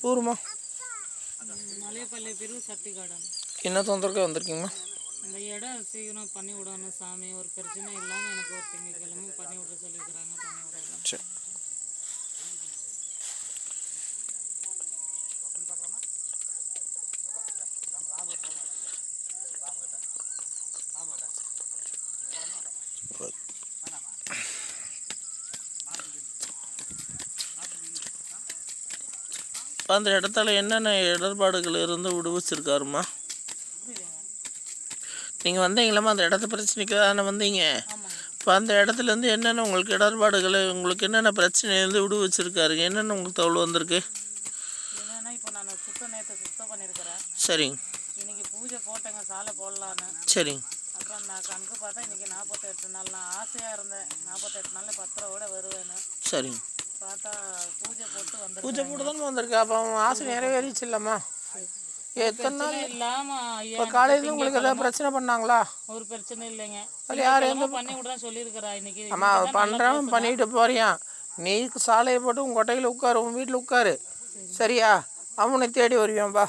ஊருமா மலையப்பள்ளி பிரிவு சக்தி கார்டன். என்ன தொந்தரவுக்கு வந்திருக்கீங்கம்மா? இந்த இடம் சீக்கிரம் பண்ணி விடணும் சாமி, ஒரு பிரச்சனை இல்லாமல் எனக்கு ஒரு திங்கக்கிழமை பண்ணி விட சொல்லியிருக்கிறாங்க, பண்ணி விடணும். சரி. அந்த இடத்துல என்னென்ன இடர்பாடுகள் இருந்து விடுவிச்சிருக்காருமா? நீங்கள் வந்தீங்களாம்மா அந்த இடத்து பிரச்சனைக்கு தானே வந்தீங்க? இப்போ அந்த இடத்துலேருந்து என்னென்ன உங்களுக்கு இடர்பாடுகள், உங்களுக்கு என்னென்ன பிரச்சனையிலேருந்து விடுவிச்சிருக்காரு, என்னென்ன உங்களுக்கு தகவல் வந்திருக்கு? என்னன்னா இப்போ நான் நேற்று சுத்தம் பண்ணியிருக்கிறேன். சரிங்க. இன்னைக்கு பூஜை போட்டேங்க, சாலை போடலான்னு. சரிங்க. அப்புறம் நான் கணக்கு பார்த்தா இன்னைக்கு 48 நாள். நான் ஆசையாக இருந்தேன் 48 நாளில் 10 ரூபா வேணுவேன்னு. சரிங்க. பார்த்தா பூஜை போட்டு வந்து பூஜை போட்டு தானே வந்திருக்கு. அப்போ ஆசை நிறைவேறிச்சு இல்லைம்மா? எத்தனை நாள் இல்லாமல் இப்போ காலையிலேருந்து உங்களுக்கு ஏதாவது பிரச்சனை பண்ணாங்களா? ஒரு பிரச்சனை இல்லைங்க. அது யார் எந்த பண்ணி விடுறேன் சொல்லியிருக்கிறா இன்னைக்கு. ஆமாம் பண்ணுறவன் பண்ணிட்டு போறியான். நீ சாலையை போட்டு உன் கொட்டையில் உட்காரு, உன் வீட்டில் உட்காரு, சரியா? அவனை தேடி வருவியான்பா.